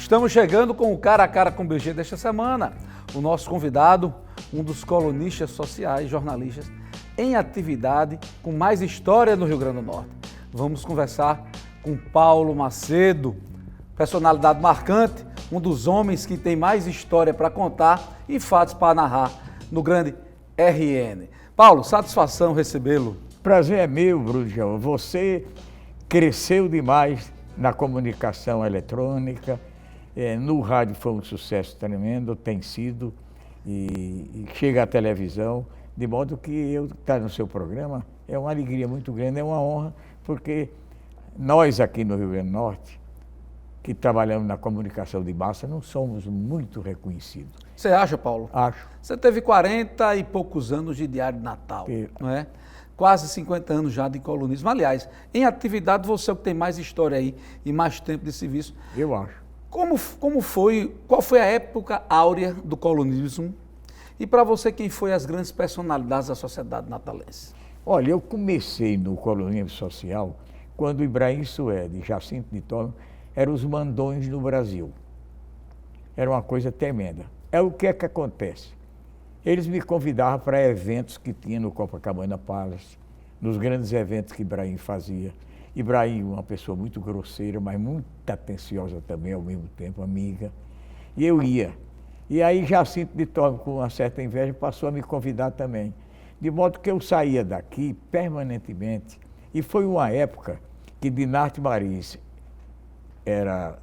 Estamos chegando com o Cara a Cara com o BG desta semana. O nosso convidado, um dos colunistas sociais, jornalistas, em atividade com mais história no Rio Grande do Norte. Vamos conversar com Paulo Macedo, personalidade marcante, um dos homens que tem mais história para contar e fatos para narrar no grande RN. Paulo, satisfação recebê-lo. Prazer é meu, Brujão. Você cresceu demais na comunicação eletrônica, no rádio foi um sucesso tremendo, tem sido, e chega à televisão, de modo que eu estar no seu programa é uma alegria muito grande, é uma honra, porque nós aqui no Rio Grande do Norte, que trabalhamos na comunicação de massa, não somos muito reconhecidos. Você acha, Paulo? Acho. Você teve 40 e poucos anos de Diário de Natal, não é? Quase 50 anos já de colunismo. Aliás, em atividade você é o que tem mais história aí e mais tempo de serviço. Eu acho. Qual foi a época áurea do colunismo? E para você, quem foi as grandes personalidades da sociedade natalense? Olha, eu comecei no colunismo social quando Ibrahim Suede e Jacinto de Tome eram os mandões no Brasil. Era uma coisa tremenda. É o que é que acontece? Eles me convidavam para eventos que tinha no Copacabana Palace, nos grandes eventos que Ibrahim fazia. Ibrahim, uma pessoa muito grosseira, mas muito atenciosa também, ao mesmo tempo, amiga. E eu ia. E aí Jacinto de Tome, com uma certa inveja, passou a me convidar também. De modo que eu saía daqui permanentemente. E foi uma época que Dinarte Marins era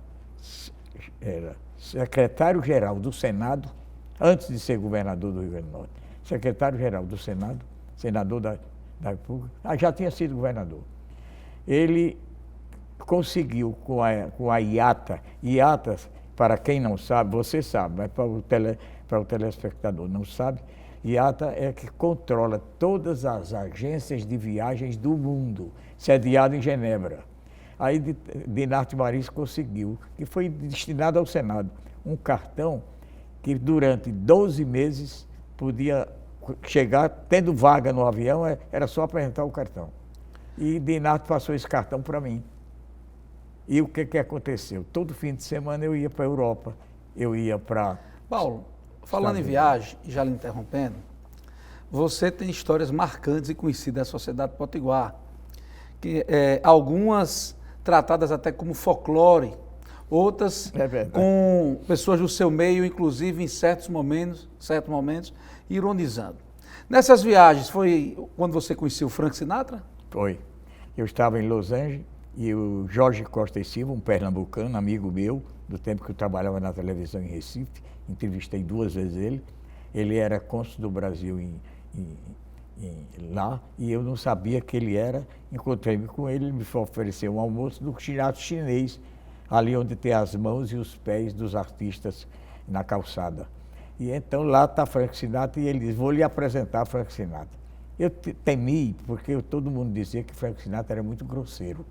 secretário-geral do Senado, antes de ser governador do Rio Grande do Norte. Secretário-geral do Senado, senador da República, já tinha sido governador. Ele conseguiu com a IATA, para quem não sabe, você sabe, mas para o telespectador não sabe, IATA é que controla todas as agências de viagens do mundo, sediado em Genebra. Aí Dinarte Marins conseguiu, que foi destinado ao Senado, um cartão que durante 12 meses podia chegar, tendo vaga no avião, era só apresentar o cartão. E Dinarte passou esse cartão para mim. E o que aconteceu? Todo fim de semana eu ia para a Europa, eu ia para... Paulo, falando em viagem, e já lhe interrompendo, você tem histórias marcantes e conhecidas da sociedade potiguar, que algumas tratadas até como folclore, outras com pessoas do seu meio, inclusive em certos momentos, ironizando. Nessas viagens, foi quando você conheceu o Frank Sinatra? Foi. Eu estava em Los Angeles e o Jorge Costa e Silva, um pernambucano, amigo meu, do tempo que eu trabalhava na televisão em Recife, entrevistei 2 vezes ele. Ele era cônsul do Brasil lá e eu não sabia que ele era. Encontrei-me com ele, ele me ofereceu um almoço do teatro chinês, ali onde tem as mãos e os pés dos artistas na calçada. E então lá está Frank Sinatra e ele diz, vou lhe apresentar Frank Sinatra. Eu temi, porque todo mundo dizia que Frank Sinatra era muito grosseiro.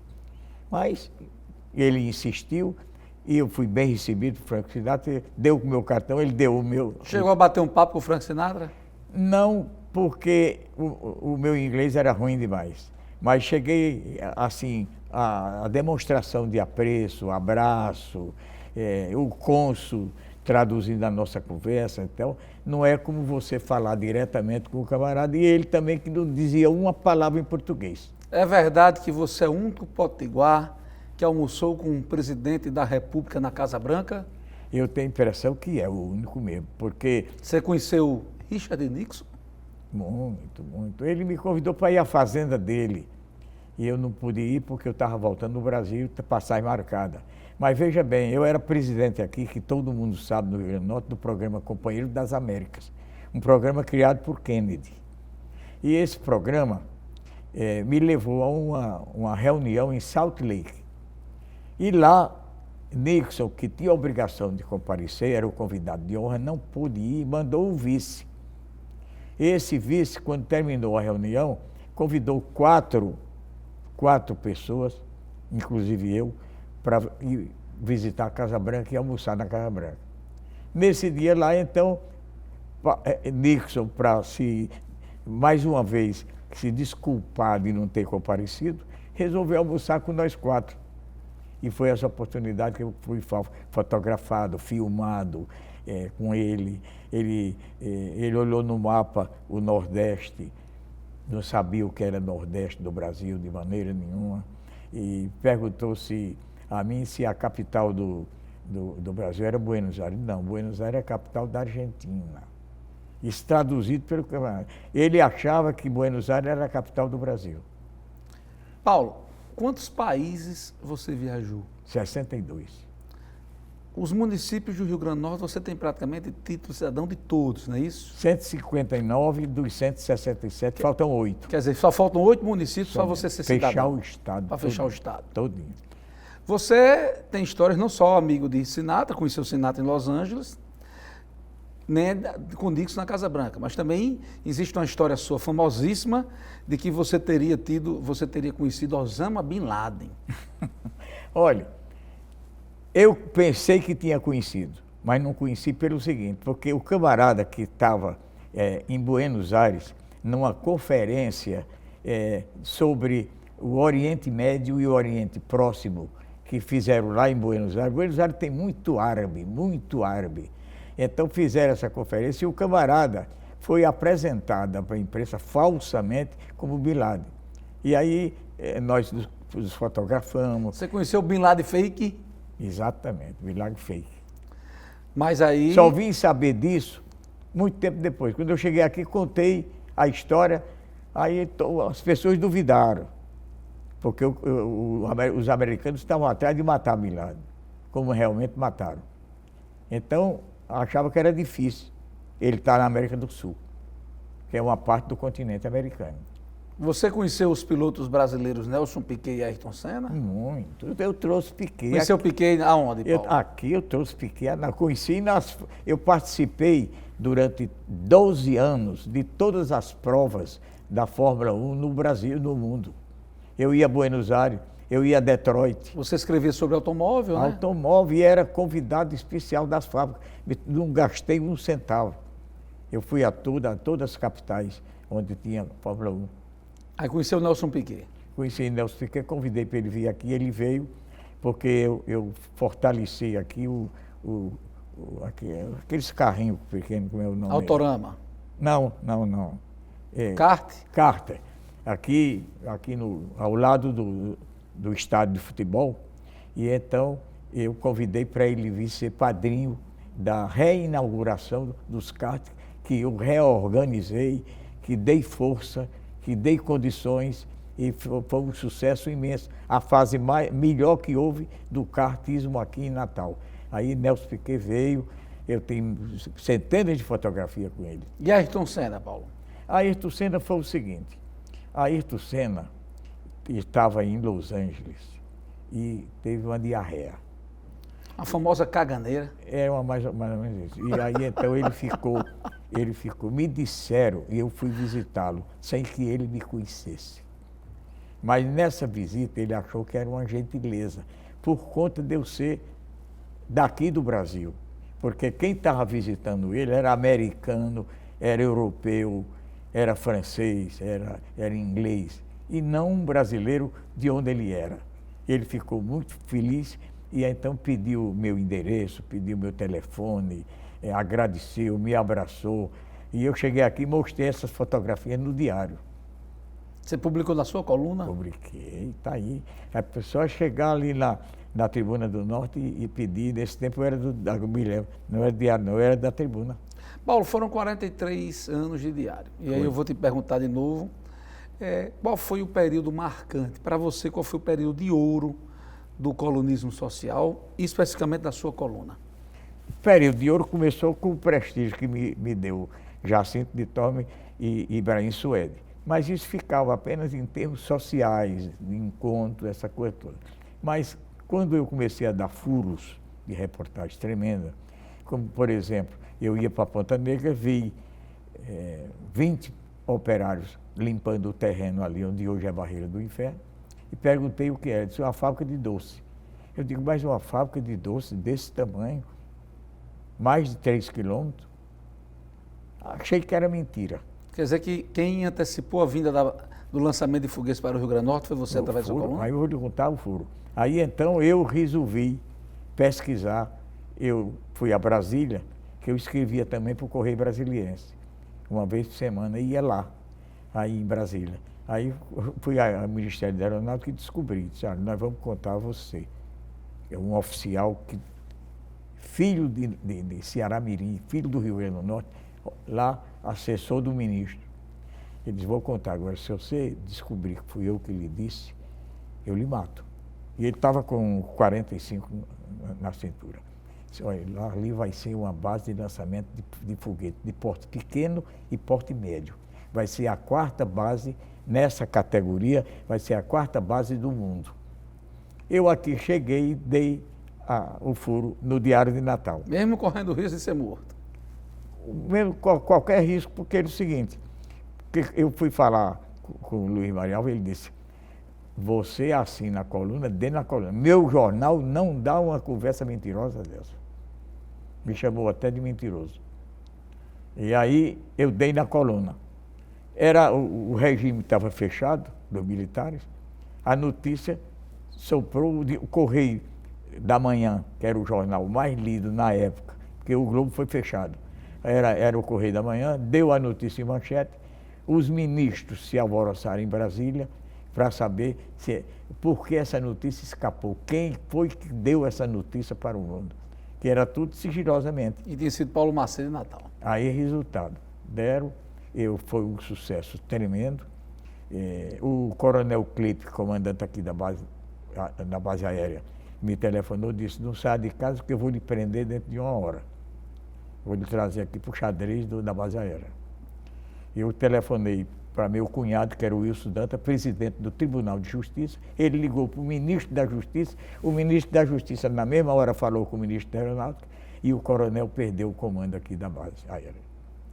Mas ele insistiu e eu fui bem recebido por Frank Sinatra, deu o meu cartão, ele deu o meu... Chegou a bater um papo com o Frank Sinatra? Não, porque o meu inglês era ruim demais. Mas cheguei, assim, a demonstração de apreço, abraço, o cônsul traduzindo a nossa conversa, então, não é como você falar diretamente com o camarada, e ele também que não dizia uma palavra em português. É verdade que você é o único potiguar que almoçou com o presidente da República na Casa Branca? Eu tenho a impressão que é o único mesmo, porque... Você conheceu Richard Nixon? Muito, muito. Ele me convidou para ir à fazenda dele, e eu não pude ir porque eu estava voltando no Brasil, passagem marcada. Mas veja bem, eu era presidente aqui, que todo mundo sabe no Rio Grande do Norte, do programa Companheiro das Américas, um programa criado por Kennedy. E esse programa me levou a uma reunião em Salt Lake. E lá, Nixon, que tinha a obrigação de comparecer, era o convidado de honra, não pôde ir, mandou o vice. Esse vice, quando terminou a reunião, convidou quatro pessoas, inclusive eu, para ir visitar a Casa Branca e almoçar na Casa Branca. Nesse dia lá, então, Nixon, para mais uma vez, se desculpar de não ter comparecido, resolveu almoçar com nós 4. E foi essa oportunidade que eu fui fotografado, filmado com ele. Ele olhou no mapa o Nordeste, não sabia o que era Nordeste do Brasil de maneira nenhuma, e perguntou-se a mim se a capital do Brasil era Buenos Aires. Não, Buenos Aires é a capital da Argentina. Isso traduzido pelo camarada. Ele achava que Buenos Aires era a capital do Brasil. Paulo, quantos países você viajou? 62. Os municípios do Rio Grande do Norte, você tem praticamente título de cidadão de todos, não é isso? 159 dos 167, faltam 8. Quer dizer, só faltam 8 municípios para você ser fechar cidadão. o Estado. Para fechar o Estado. Todinho. Você tem histórias não só amigo de Sinatra, conheceu Sinatra em Los Angeles, né, com Nixon na Casa Branca, mas também existe uma história sua famosíssima de que você teria conhecido Osama Bin Laden. Olha, eu pensei que tinha conhecido, mas não conheci pelo seguinte, porque o camarada que estava em Buenos Aires, numa conferência sobre o Oriente Médio e o Oriente Próximo, que fizeram lá em Buenos Aires. Buenos Aires tem muito árabe, muito árabe. Então fizeram essa conferência e o camarada foi apresentado para a imprensa falsamente como Bin Laden. E aí nós os fotografamos. Você conheceu o Bin Laden fake? Exatamente, Bin Laden fake. Mas aí... Só vim saber disso muito tempo depois. Quando eu cheguei aqui, contei a história, aí as pessoas duvidaram, porque os americanos estavam atrás de matar Bin Laden, como realmente mataram. Então, achava que era difícil ele estar na América do Sul, que é uma parte do continente americano. Você conheceu os pilotos brasileiros Nelson Piquet e Ayrton Senna? Muito. Eu trouxe Piquet. Conheceu Piquet aonde, Paulo? Aqui eu trouxe Piquet, conheci, eu participei durante 12 anos de todas as provas da Fórmula 1 no Brasil e no mundo. Eu ia a Buenos Aires, eu ia a Detroit. Você escrevia sobre automóvel, né? Automóvel, e era convidado especial das fábricas. Não gastei um centavo. Eu fui a todas as capitais onde tinha Fórmula 1. Aí conheceu o Nelson Piquet. Conheci Nelson Piquet, convidei para ele vir aqui, ele veio, porque eu fortaleci aqui aqueles carrinhos pequenos, como é o nome? Autorama. Não. Kart? Carter. Aqui ao lado do estádio de futebol. E então eu convidei para ele vir ser padrinho da reinauguração dos karts, que eu reorganizei, que dei força, que dei condições, e foi um sucesso imenso. A fase melhor que houve do kartismo aqui em Natal. Aí Nelson Piquet veio, eu tenho centenas de fotografias com ele. E Ayrton Senna, Paulo? Ayrton Senna foi o seguinte, Ayrton Senna estava em Los Angeles e teve uma diarreia. A famosa caganeira. É mais ou menos isso. E aí então ele ficou, me disseram, e eu fui visitá-lo, sem que ele me conhecesse. Mas nessa visita ele achou que era uma gentileza, por conta de eu ser daqui do Brasil. Porque quem estava visitando ele era americano, era europeu, era francês, era inglês, e não um brasileiro de onde ele era. Ele ficou muito feliz e então pediu meu endereço, pediu meu telefone, agradeceu, me abraçou. E eu cheguei aqui e mostrei essas fotografias no diário. Você publicou na sua coluna? Publiquei, está aí. A pessoa chegar ali na Tribuna do Norte e pedir, nesse tempo eu era não era diário, não, eu era da Tribuna. Paulo, foram 43 anos de diário. E aí eu vou te perguntar de novo, qual foi o período marcante? Para você, qual foi o período de ouro do colunismo social, especificamente da sua coluna? O período de ouro começou com o prestígio que me deu Jacinto de Tome e Ibrahim Suede. Mas isso ficava apenas em termos sociais, de encontro, essa coisa toda. Mas quando eu comecei a dar furos de reportagem tremenda, como por exemplo, eu ia para Ponta Negra, vi 20 operários limpando o terreno ali onde hoje é a Barreira do Inferno, e perguntei o que era. Disse, uma fábrica de doce. Eu digo, mas uma fábrica de doce desse tamanho, mais de 3 quilômetros? Achei que era mentira. Quer dizer que quem antecipou a vinda do lançamento de foguetes para o Rio Grande do Norte? Foi você através da sua coluna? Aí eu vou lhe contar o furo. Aí então eu resolvi pesquisar. Eu fui a Brasília, que eu escrevia também para o Correio Brasiliense. Uma vez por semana, ia lá, aí em Brasília. Aí fui ao Ministério da Aeronáutica e descobri, disse, nós vamos contar a você. É um oficial que, filho de Ceará Mirim, filho do Rio Grande do Norte, lá, assessor do ministro. Ele disse, vou contar agora, se você descobrir que fui eu que lhe disse, eu lhe mato. E ele estava com 45 na cintura. Disse, olha, lá ali vai ser uma base de lançamento de foguete de porte pequeno e porte médio. Vai ser a quarta base, nessa categoria, vai ser a quarta base do mundo. Eu aqui cheguei e dei o furo no Diário de Natal. Mesmo correndo o risco de ser morto? Mesmo qualquer risco, porque era o seguinte, eu fui falar com o Luiz Maria Alves, ele disse, você assina a coluna, dê na coluna. Meu jornal não dá uma conversa mentirosa dessa. Me chamou até de mentiroso. E aí eu dei na coluna. O regime estava fechado, dos militares, a notícia soprou o Correio da Manhã, que era o jornal mais lido na época, porque o Globo foi fechado. Era o Correio da Manhã, deu a notícia em manchete, os ministros se alvoroçaram em Brasília para saber por que essa notícia escapou, quem foi que deu essa notícia para o mundo, que era tudo sigilosamente. E tinha sido Paulo Macedo em Natal. Aí, resultado, deram, foi um sucesso tremendo. O coronel Clipe, comandante aqui da base aérea, me telefonou e disse, não saia de casa porque eu vou lhe prender dentro de 1 hora. Vou lhe trazer aqui para o xadrez da base aérea. Eu telefonei para meu cunhado, que era o Wilson Danta, presidente do Tribunal de Justiça. Ele ligou para o ministro da Justiça. O ministro da Justiça, na mesma hora, falou com o ministro da Aeronáutica e o coronel perdeu o comando aqui da base aérea.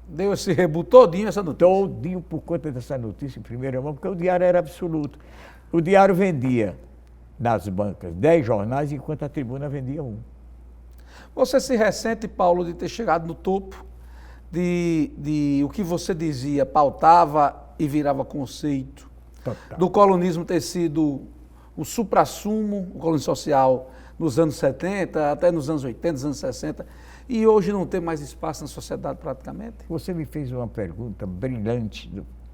Deu esse rebu todinho essa notícia? Todinho por conta dessa notícia em primeira mão, porque o diário era absoluto. O diário vendia nas bancas 10 jornais, enquanto a Tribuna vendia 1. Você se ressente, Paulo, de ter chegado no topo, de o que você dizia pautava e virava conceito, Total. do colonismo ter sido o suprassumo, o colonismo social, nos anos 70, até nos anos 80, nos anos 60, e hoje não ter mais espaço na sociedade praticamente? Você me fez uma pergunta brilhante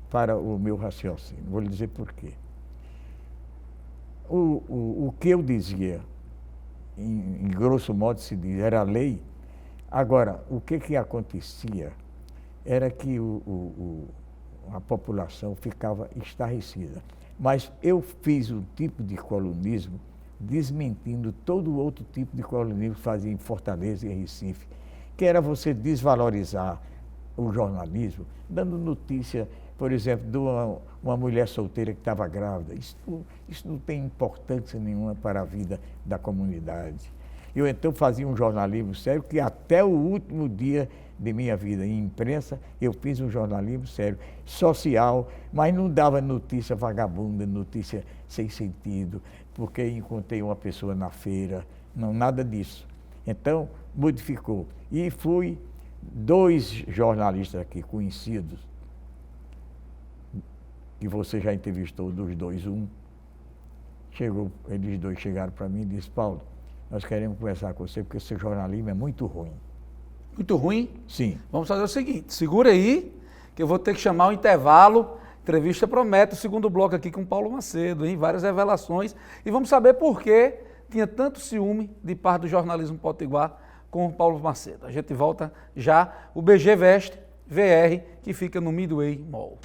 para o meu raciocínio. Vou lhe dizer por quê. O que eu dizia, em grosso modo se diz, era lei. Agora, o que acontecia era que a população ficava estarrecida. Mas eu fiz um tipo de colonismo desmentindo todo outro tipo de colonismo que fazia em Fortaleza e em Recife, que era você desvalorizar o jornalismo, dando notícia, por exemplo, de uma mulher solteira que estava grávida. Isso não tem importância nenhuma para a vida da comunidade. Eu então fazia um jornalismo sério, que até o último dia de minha vida em imprensa, eu fiz um jornalismo sério, social, mas não dava notícia vagabunda, notícia sem sentido, porque encontrei uma pessoa na feira, não, nada disso. Então, modificou. E fui 2 jornalistas aqui conhecidos, que você já entrevistou dos 2, eles 2 chegaram para mim e disseram, Paulo, nós queremos conversar com você porque seu jornalismo é muito ruim. Muito ruim? Sim. Vamos fazer o seguinte, segura aí, que eu vou ter que chamar o intervalo. Entrevista promete o segundo bloco aqui com Paulo Macedo, hein? Várias revelações. E vamos saber por que tinha tanto ciúme de parte do jornalismo potiguar com o Paulo Macedo. A gente volta já, o BG Veste VR, que fica no Midway Mall.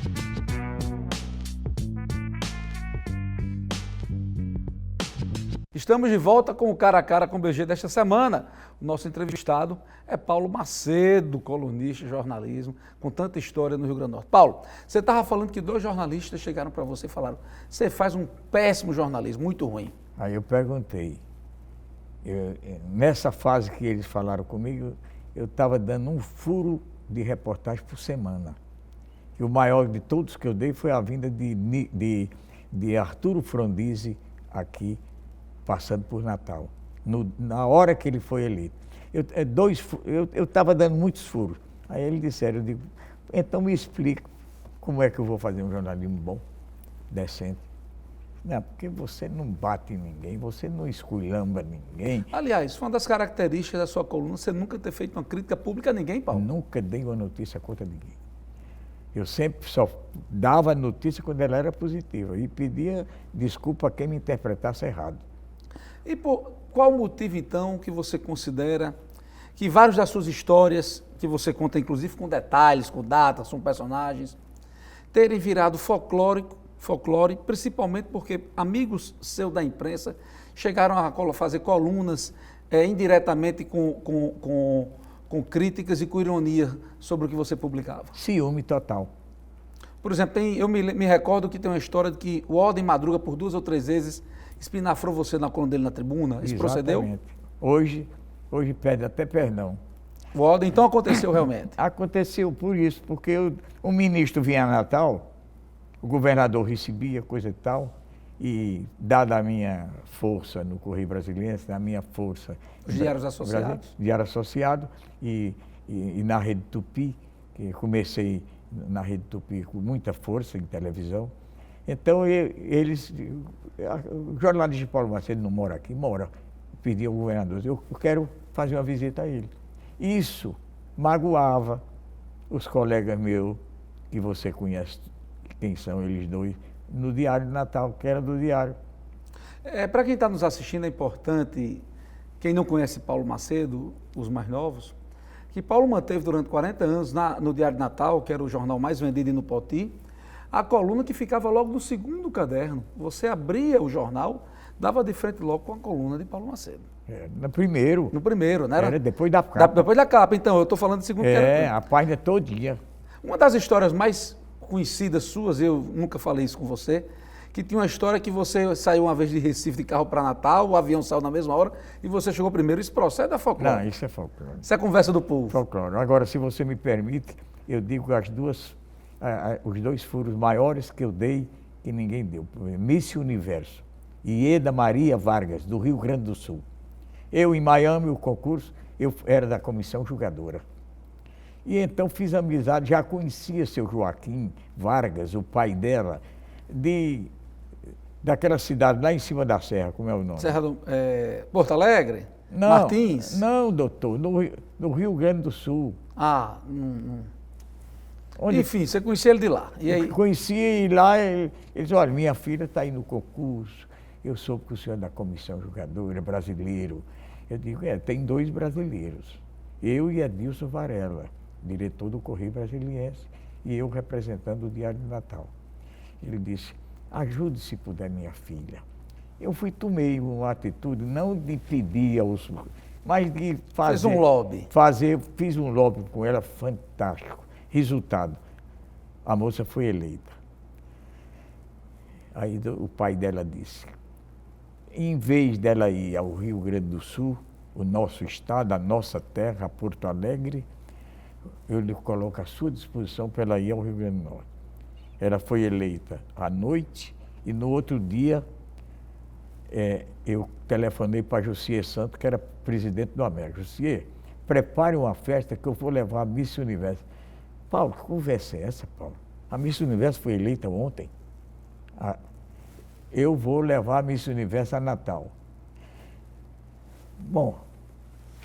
Estamos de volta com o Cara a Cara com o BG desta semana. O nosso entrevistado é Paulo Macedo, colunista de jornalismo, com tanta história no Rio Grande do Norte. Paulo, você estava falando que 2 jornalistas chegaram para você e falaram, você faz um péssimo jornalismo, muito ruim. Aí eu perguntei, nessa fase que eles falaram comigo, eu estava dando um furo de reportagem por semana. E o maior de todos que eu dei foi a vinda de Arturo Frondizi aqui, passando por Natal, na hora que ele foi eleito. Eu estava dando muitos furos. Aí eles disseram, eu digo, então me explica como é que eu vou fazer um jornalismo bom. decente. Não, porque você não bate em ninguém, você não esculhamba ninguém. Aliás, foi uma das características da sua coluna, você nunca ter feito uma crítica pública a ninguém, Paulo. Nunca dei uma notícia contra ninguém. Eu sempre só dava notícia quando ela era positiva e pedia desculpa a quem me interpretasse errado. E por qual o motivo, então, que você considera que várias das suas histórias, que você conta inclusive com detalhes, com datas, com personagens, terem virado folclore, principalmente porque amigos seus da imprensa chegaram a fazer colunas indiretamente com críticas e com ironia sobre o que você publicava? Ciúme total. Por exemplo, eu me recordo que tem uma história de que o Ordem Madruga, por 2 ou 3 vezes, espinafrou você na coluna dele na tribuna. Isso procedeu? Hoje pede até perdão. O Ordem, então, aconteceu realmente? Aconteceu por isso, porque o ministro vinha a Natal, o governador recebia, coisa e tal, e dada a minha força no Correio Brasiliense, a minha força... Os diários associados? Diário associado e na Rede Tupi, que comecei na Rede Tupi com muita força em televisão. Então, o jornalista Paulo Macedo não mora aqui, mora. Pedi ao governador, eu quero fazer uma visita a ele. Isso magoava os colegas meus, que você conhece quem são eles dois, no Diário de Natal, que era do Diário. Para quem está nos assistindo, é importante, quem não conhece Paulo Macedo, os mais novos, que Paulo manteve durante 40 anos no Diário de Natal, que era o jornal mais vendido no Poti, a coluna que ficava logo no segundo caderno. Você abria o jornal, dava de frente logo com a coluna de Paulo Macedo. No primeiro. No primeiro, né? Era depois da capa. Depois da capa, então, eu estou falando de segundo. A página todinha. Uma das histórias mais conhecidas suas, eu nunca falei isso com você, que tinha uma história que você saiu uma vez de Recife de carro para Natal, o avião saiu na mesma hora e você chegou primeiro. Isso procede da folclore? Não, isso é folclore. Isso é conversa do povo. Folclore. Agora, se você me permite, eu digo os 2 furos maiores que eu dei que ninguém deu. Miss Universo e Eda Maria Vargas, do Rio Grande do Sul. Eu, em Miami, o concurso, eu era da comissão julgadora. E então fiz amizade, já conhecia seu Joaquim Vargas, o pai dela, daquela cidade lá em cima da serra, como é o nome? Serra do Porto Alegre? Não, Martins? Não, doutor, no Rio Grande do Sul. Enfim, você conhecia ele de lá. E aí? Conhecia e lá ele disse, olha, minha filha está aí no concurso, eu soube que o senhor é da comissão julgadora, brasileiro. Eu digo, tem 2 brasileiros, eu e Adilson Varela, diretor do Correio Brasiliense, e eu representando o Diário de Natal. Ele disse, ajude se puder minha filha. Eu tomei uma atitude, não de pedir mas de fazer... Fez um lobby. Fiz um lobby com ela fantástico. Resultado, a moça foi eleita. Aí o pai dela disse, em vez dela ir ao Rio Grande do Sul, o nosso estado, a nossa terra, Porto Alegre, eu lhe coloco à sua disposição para ela ir ao Rio Grande do Norte. Ela foi eleita à noite e no outro dia eu telefonei para Josier Santos, que era presidente do América. Josier, prepare uma festa que eu vou levar a Miss Universo. Paulo, que conversa é essa, Paulo? A Miss Universo foi eleita ontem. Eu vou levar a Miss Universo a Natal. Bom,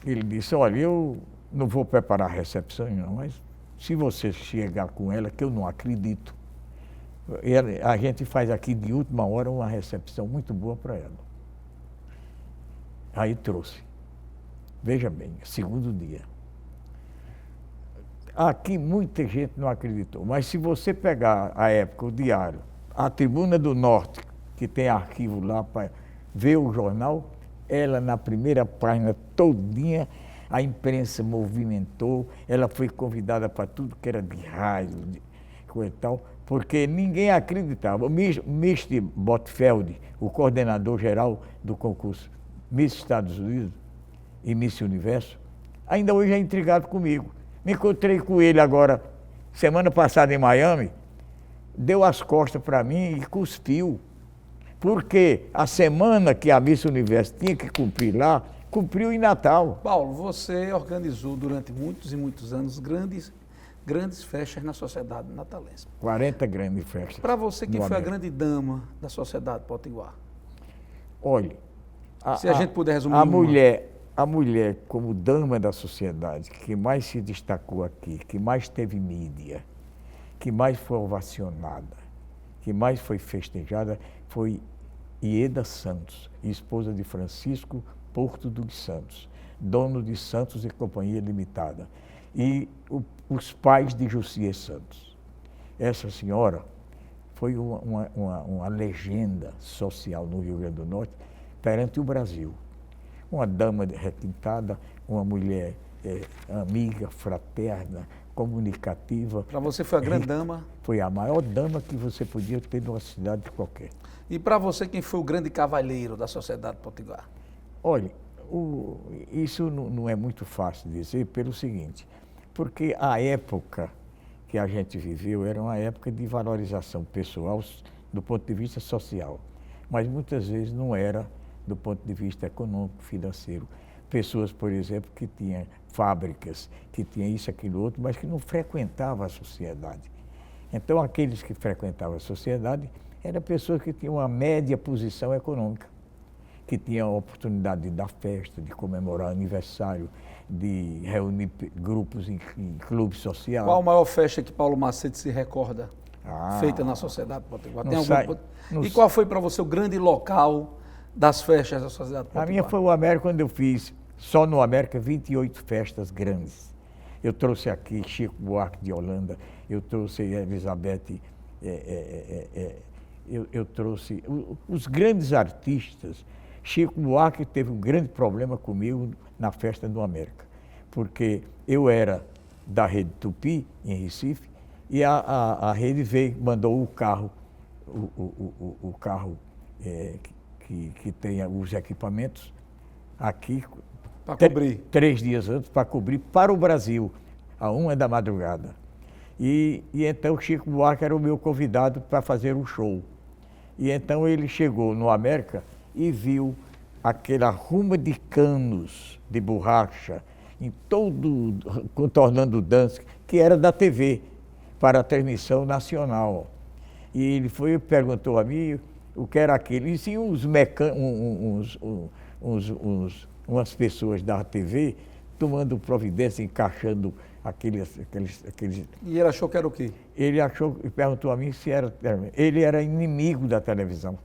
ele disse, olha, eu não vou preparar a recepção, não, mas se você chegar com ela, que eu não acredito, a gente faz aqui de última hora uma recepção muito boa para ela. Aí trouxe. Veja bem, segundo dia. Aqui muita gente não acreditou, mas se você pegar a época, o diário, a Tribuna do Norte, que tem arquivo lá para ver o jornal, ela na primeira página todinha, a imprensa movimentou, ela foi convidada para tudo que era de rádio, de coisa e tal, porque ninguém acreditava. O Mr. Botfeld, o coordenador geral do concurso Miss Estados Unidos e Miss Universo, ainda hoje é intrigado comigo. Me encontrei com ele agora, semana passada em Miami, deu as costas para mim e cuspiu. Porque a semana que a Miss Universo tinha que cumprir lá, cumpriu em Natal. Paulo, você organizou durante muitos e muitos anos grandes grandes festas na sociedade natalense. 40 grandes festas. Para você, quem no foi a América. grande dama da sociedade potiguar? Olha, Se a gente puder resumir a em uma. mulher como dama da sociedade, que mais se destacou aqui, que mais teve mídia, que mais foi ovacionada, que mais foi festejada, foi Ieda Santos, esposa de Francisco Porto dos Santos, dono de Santos e Companhia Limitada, e os pais de Josias Santos. Essa senhora foi uma legenda social no Rio Grande do Norte perante o Brasil. Uma dama requintada, uma mulher amiga, fraterna, comunicativa. Para você foi a grande dama. Foi a maior dama que você podia ter numa cidade qualquer. E para você, quem foi o grande cavalheiro da sociedade potiguar? Olha, isso não é muito fácil dizer pelo seguinte, porque a época que a gente viveu era uma época de valorização pessoal do ponto de vista social, mas muitas vezes não era do ponto de vista econômico, financeiro. Pessoas, por exemplo, que tinham fábricas, que tinham isso, aquilo, outro, mas que não frequentavam a sociedade. Então, aqueles que frequentavam a sociedade eram pessoas que tinham uma média posição econômica, que tinham a oportunidade de dar festa, de comemorar aniversário, de reunir grupos em clubes sociais. Qual a maior festa que Paulo Macedo se recorda feita na sociedade potiguar? E qual foi para você o grande local das festas da sociedade potiguar? A minha foi o América, quando eu fiz, só no América, 28 festas grandes. Eu trouxe aqui Chico Buarque de Holanda, eu trouxe Elizabeth, eu trouxe os grandes artistas. Chico Buarque teve um grande problema comigo na festa do América, porque eu era da Rede Tupi, em Recife, e a Rede veio, mandou o carro, o carro que tenha os equipamentos aqui, para cobrir. 3 dias antes, para cobrir para o Brasil, a 1h da madrugada. E então o Chico Buarque era o meu convidado para fazer o show. E então ele chegou no América e viu aquela ruma de canos de borracha em todo, contornando o Dansk, que era da TV, para a transmissão nacional. E ele foi e perguntou a mim o que era aquilo. E sim, umas pessoas da TV tomando providência, encaixando aqueles. E ele achou que era o quê? Ele achou e perguntou a mim se era. Ele era inimigo da televisão.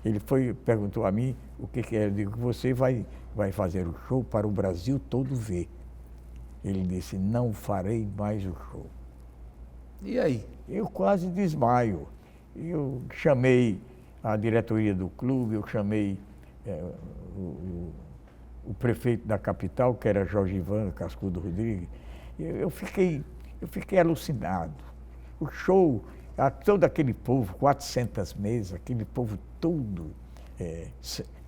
Ele perguntou a mim o que era. Eu digo, você vai fazer o show para o Brasil todo ver. Ele disse, não farei mais o show. E aí? Eu quase desmaio. Eu chamei a diretoria do clube, eu chamei o prefeito da capital, que era Jorge Ivan Cascudo Rodrigues. Eu fiquei alucinado. O show, todo aquele povo, 400 mesas, aquele povo todo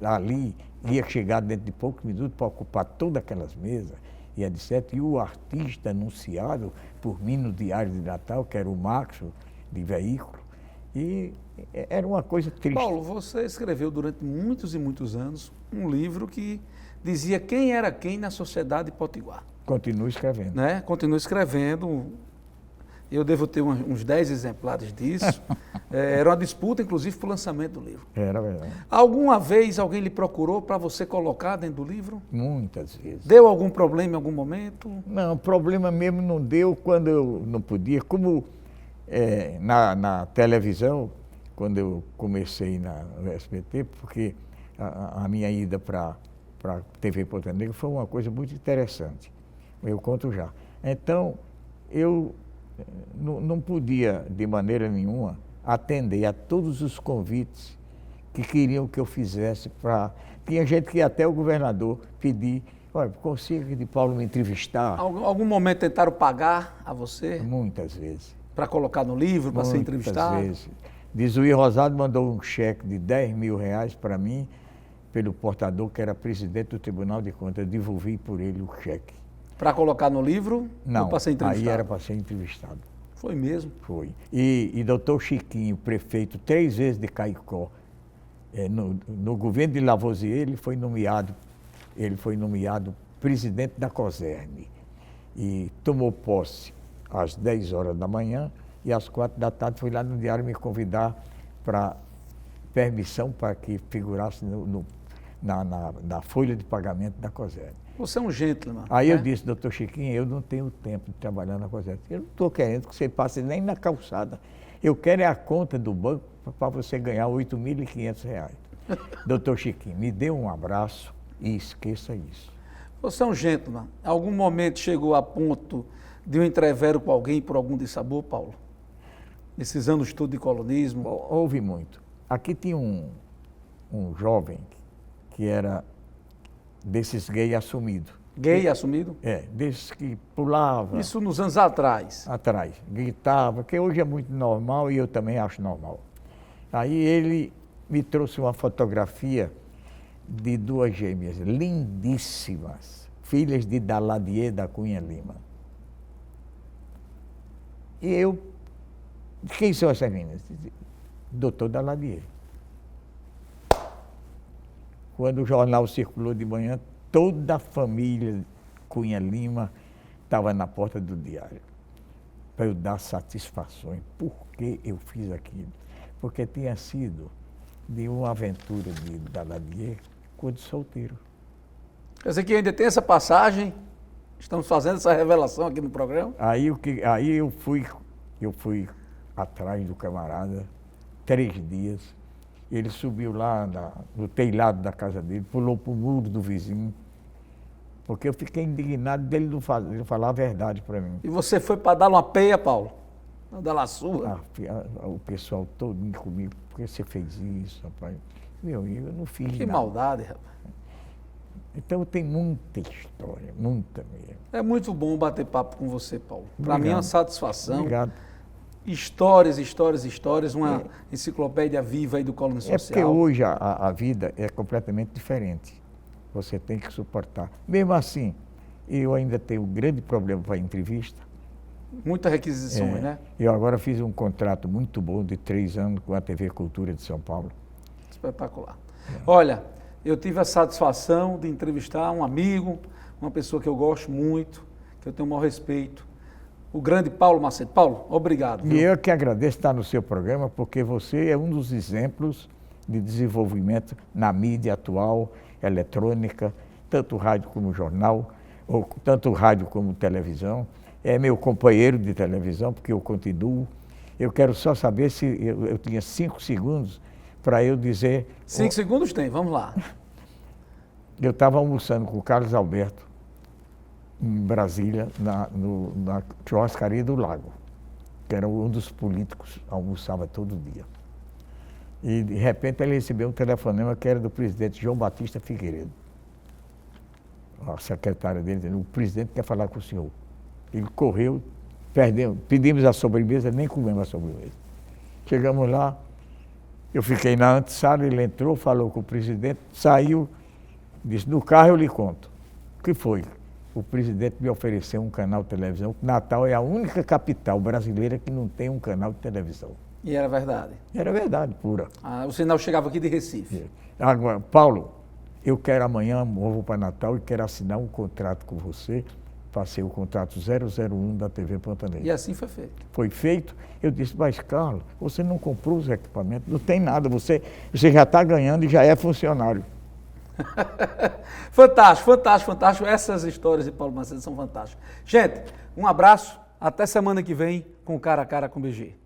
ali, ia chegar dentro de poucos minutos para ocupar todas aquelas mesas, e etc. E o artista anunciado por mim no Diário de Natal, que era o Maxo, de veículo, e era uma coisa triste. Paulo, você escreveu durante muitos e muitos anos um livro que dizia quem era quem na sociedade potiguar. Continuo escrevendo. Né? Continuo escrevendo. Eu devo ter uns 10 exemplares disso. Era uma disputa, inclusive, para o lançamento do livro. Era verdade. Alguma vez alguém lhe procurou para você colocar dentro do livro? Muitas vezes. Deu algum problema em algum momento? Não, problema mesmo não deu quando eu não podia. Como na televisão, quando eu comecei no SBT, porque a minha ida para a TV Ponta Negra foi uma coisa muito interessante. Eu conto já. Então, eu não podia, de maneira nenhuma, atender a todos os convites que queriam que eu fizesse para... Tinha gente que até o governador pedir, olha, consiga de Paulo me entrevistar. Algum momento tentaram pagar a você? Muitas vezes. Para colocar no livro, para ser entrevistado? Muitas vezes. Dizuí Rosado mandou um cheque de R$10 mil para mim, pelo portador, que era presidente do Tribunal de Contas. Eu devolvi por ele o cheque. Para colocar no livro? Não, ou para ser entrevistado? Aí era para ser entrevistado. Foi mesmo? Foi. E doutor Chiquinho, prefeito 3 vezes de Caicó, no governo de Lavoisier, ele foi nomeado presidente da COSERN e tomou posse às 10 horas da manhã e às 4 da tarde fui lá no diário me convidar para permissão para que figurasse na folha de pagamento da COSED. Você é um gentleman. Aí né? eu disse, doutor Chiquinho, eu não tenho tempo de trabalhar na COSED. Eu não estou querendo que você passe nem na calçada. Eu quero é a conta do banco para você ganhar R$ 8.500. Doutor Chiquinho, me dê um abraço e esqueça isso. Você é um gentleman. Algum momento chegou a ponto de um entrevero com alguém por algum dissabor, Paulo? Nesses anos todos de colonismo? Houve muito. Aqui tinha um jovem que era desses gay assumido. Gay assumido? Desses que pulava. Isso nos anos atrás. Atrás, gritava, que hoje é muito normal e eu também acho normal. Aí ele me trouxe uma fotografia de duas gêmeas lindíssimas, filhas de Daladier da Cunha Lima. E eu, quem são essas meninas? Doutor Daladier. Quando o jornal circulou de manhã, toda a família Cunha Lima estava na porta do diário, para eu dar satisfações. Por que eu fiz aquilo? Porque tinha sido de uma aventura de Daladier quando solteiro. Quer dizer que ainda tem essa passagem, estamos fazendo essa revelação aqui no programa. Aí eu fui atrás do camarada, 3 dias. Ele subiu lá no telhado da casa dele, pulou para o muro do vizinho, porque eu fiquei indignado dele não falar a verdade para mim. E você foi para dar uma peia, Paulo? Para dar uma surra? O pessoal todo comigo, por que você fez isso, rapaz? Meu amigo, eu não fiz Que nada. maldade, rapaz. Então tem muita história, muita mesmo. É muito bom bater papo com você, Paulo. Para mim é uma satisfação. Obrigado. Histórias, histórias, histórias, uma enciclopédia viva aí do colonismo É social. porque hoje a vida é completamente diferente. Você tem que suportar. Mesmo assim, eu ainda tenho um grande problema para entrevista. Muitas requisições, né? Eu agora fiz um contrato muito bom de 3 anos com a TV Cultura de São Paulo. Espetacular. Olha, eu tive a satisfação de entrevistar um amigo, uma pessoa que eu gosto muito, que eu tenho o maior respeito, o grande Paulo Macedo. Paulo, obrigado. E eu que agradeço estar no seu programa, porque você é um dos exemplos de desenvolvimento na mídia atual, eletrônica, tanto rádio como jornal, ou tanto rádio como televisão. É meu companheiro de televisão, porque eu continuo. Eu quero só saber se eu tinha 5 segundos para eu dizer... 5 segundos tem, vamos lá. Eu estava almoçando com o Carlos Alberto, em Brasília, na churrascaria do Lago, que era um dos políticos, almoçava todo dia. E, de repente, ele recebeu um telefonema que era do presidente João Batista Figueiredo. A secretária dele dizendo, o presidente quer falar com o senhor. Ele correu, pedimos a sobremesa, nem comemos a sobremesa. Chegamos lá, eu fiquei na antessala, ele entrou, falou com o presidente, saiu, disse, no carro eu lhe conto. O que foi? O presidente me ofereceu um canal de televisão. Natal é a única capital brasileira que não tem um canal de televisão. E era verdade? Era verdade, pura. O sinal chegava aqui de Recife. Agora, Paulo, eu quero amanhã, vou para Natal e quero assinar um contrato com você. Passei o contrato 001 da TV Pantanal. E assim foi feito. Foi feito. Eu disse, mas Carlos, você não comprou os equipamentos, não tem nada, você já está ganhando e já é funcionário. Fantástico, fantástico, fantástico. Essas histórias de Paulo Macedo são fantásticas. Gente, um abraço. Até semana que vem com Cara a Cara com BG.